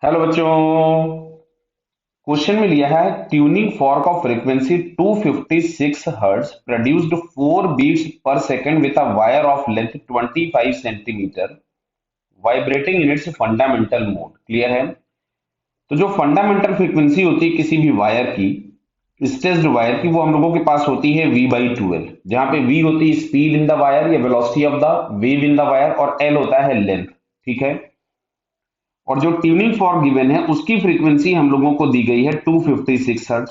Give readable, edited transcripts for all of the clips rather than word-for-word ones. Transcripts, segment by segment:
Hello बच्चों। Question में लिया है tuning fork of frequency 256 hertz produced 4 beats per second with a wire of length 25 centimetre vibrating in its fundamental mode. Clear है? तो जो fundamental frequency होती है किसी भी वायर की, स्ट्रेच्ड वायर की, वो हम लोगों के पास होती है V/12, जहां पे V होती है स्पीड इन द वायर या velocity of the wave in the wire, और L होता है लेंथ। ठीक है? और जो ट्यूनिंग फॉर्क गिवन है उसकी फ्रीक्वेंसी हम लोगों को दी गई है 256 हर्ट्ज।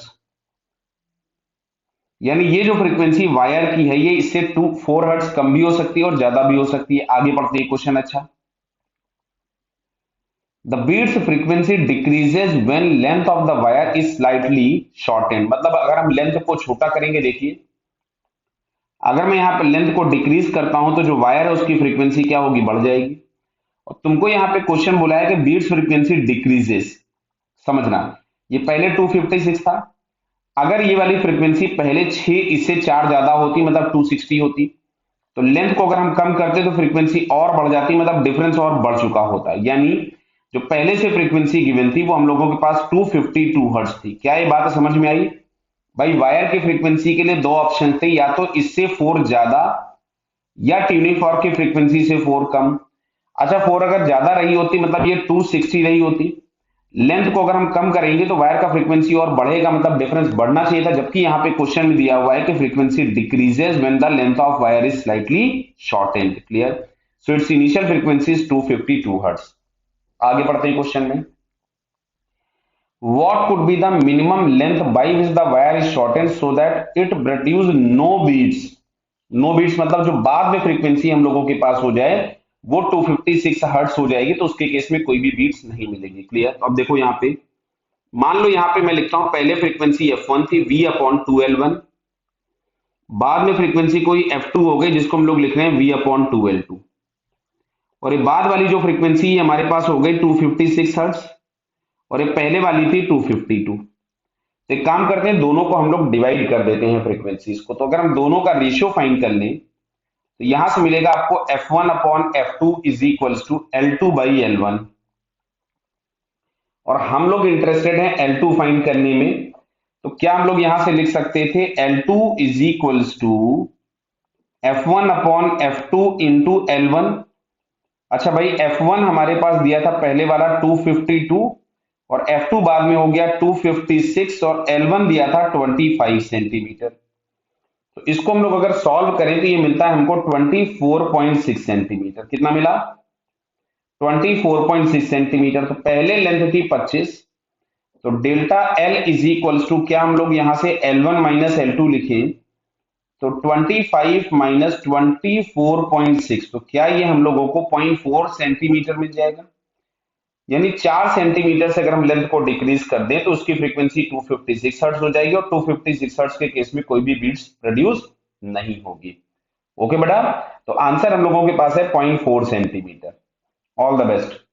यानी ये जो फ्रीक्वेंसी वायर की है ये इससे 4 हर्ट्ज कम भी हो सकती है और ज्यादा भी हो सकती है। आगे बढ़ते हैं क्वेश्चन। अच्छा, the beats frequency decreases when length of the wire is slightly shortened. मतलब अगर हम लेंथ को छोटा करेंगे, देखिए अगर मैं यहाँ पे लेंथ को डिक्रीज करता हूं तो जो वायर है उसकी फ्रीक्वेंसी क्या होगी? बढ़ जाएगी। और तुमको यहाँ पे क्वेश्चन बोला है कि बीट्स फ्रीक्वेंसी डिक्रीजेस। समझना, ये पहले 256 था। अगर ये वाली फ्रीक्वेंसी पहले 6 इससे 4 ज्यादा होती, मतलब 260 होती, तो लेंथ को अगर हम कम करते तो फ्रीक्वेंसी और बढ़ जाती, मतलब डिफरेंस और बढ़ चुका होता। यानी जो पहले से फ्रीक्वेंसी गिवन थी वो हम लोगों के पास 252 हर्ट्ज थी। क्या ये बात समझ में आई? भाई वायर की फ्रीक्वेंसी के लिए दो ऑप्शन थे, या तो इससे 4 ज्यादा या ट्यूनिंग फॉर्क की फ्रीक्वेंसी से 4 कम। अच्छा, 4 अगर ज्यादा रही होती मतलब ये 260 रही होती, लेंथ को अगर हम कम करेंगे तो वायर का फ्रीक्वेंसी और बढ़ेगा, मतलब डिफरेंस बढ़ना चाहिए था। जबकि यहाँ पे क्वेश्चन में दिया हुआ है कि frequency decreases when the length of wire is slightly shortened. Clear? So it's initial frequency is 252 hertz. आगे बढ़ते हैं क्वेश्चन में। What could be the minimum length by which the wire is shortened so that it produce no beats? No beats मतलब जो बाद में frequency हम लोगों के पास हो जाए वो 256 हर्ट्ज हो जाएगी, तो उसके केस में कोई भी बीट्स नहीं मिलेगी। क्लियर? तो अब देखो यहाँ पे, मान लो यहाँ पे मैं लिखता हूं पहले फ्रीक्वेंसी F1 थी V/2L1, बाद में फ्रीक्वेंसी कोई F2 हो गई जिसको हम लोग लिख रहे हैं V/2L2, और ये बाद वाली जो फ्रीक्वेंसी हमारे पास हो गई 256 हर्ट्ज, और ये पहले वाली थी 252। तो एक काम करते हैं, दोनों को हम लोग डिवाइड कर देते हैं फ्रीक्वेंसीज को। तो अगर हम दोनों का रेशियो फाइंड कर लें तो यहां से मिलेगा आपको F1/F2 is equals to L2/L1, और हम लोग इंटरेस्टेड हैं L2 फाइंड करने में। तो क्या हम लोग यहां से लिख सकते थे L2 is equals to F1/F2 into L1। अच्छा भाई, F1 हमारे पास दिया था पहले वाला 252, और F2 बाद में हो गया 256, और L1 दिया था 25 सेंटीमीटर। तो इसको हम लोग अगर सॉल्व करें तो ये मिलता है हमको 24.6 सेंटीमीटर। कितना मिला? 24.6 सेंटीमीटर। तो पहले लेंथ थी 25, तो delta L is equals to, क्या हम लोग यहां से L1 माइनस L2 लिखें तो 25 माइनस 24.6, तो क्या ये हम लोगों को 0.4 सेंटीमीटर मिल जाएगा। यानी 4 सेंटीमीटर से अगर हम लेंथ को डिक्रीज कर दें तो उसकी फ्रीक्वेंसी 256 हर्ट्ज हो जाएगी, और 256 हर्ट्ज के केस में कोई भी बीट्स प्रोड्यूस नहीं होगी। ओके बेटा, तो आंसर हम लोगों के पास है 0.4 सेंटीमीटर। All the best.